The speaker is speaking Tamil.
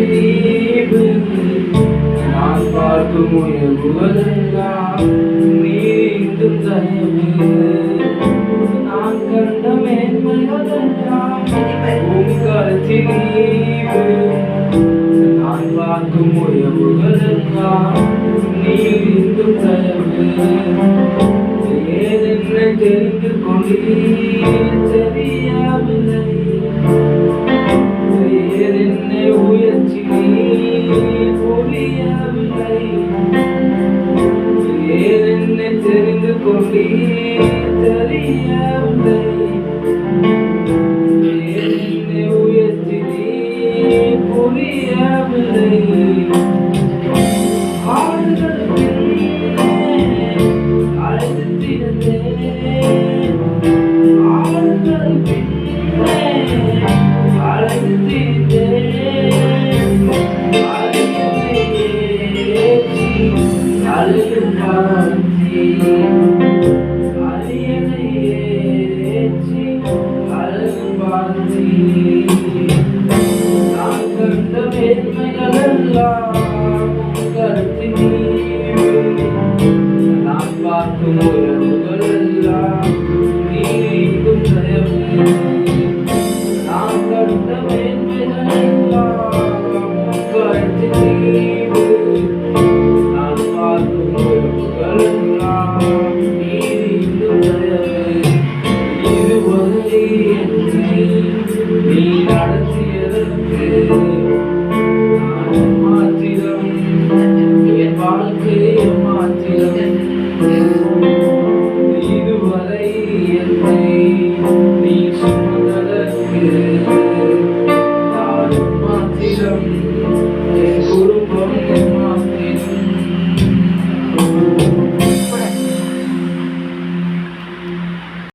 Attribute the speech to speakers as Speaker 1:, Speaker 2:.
Speaker 1: நீவு நான் பார்க்கும் உயர்வுகளெல்லாம் நீந்தும் தயவு நான் கண்ட மேன்மைகளெல்லாம் உங்கள் நீவு நான் பார்க்கும் உயர்வுகளெல்லாம் நீந்தும் தயவு ஏதென்ன தெரிந்து கொண்டீர் தெரியவில்லை ஏதென்ன உயர்ச்சி புரியவில்லை ஏதென்ன தெரிந்து கொண்டீர் தெரியவில்லை ஏதென்ன உயர்ச்சி புரியவில்லை நான் கண்ட மேன்மைகளெல்லாம்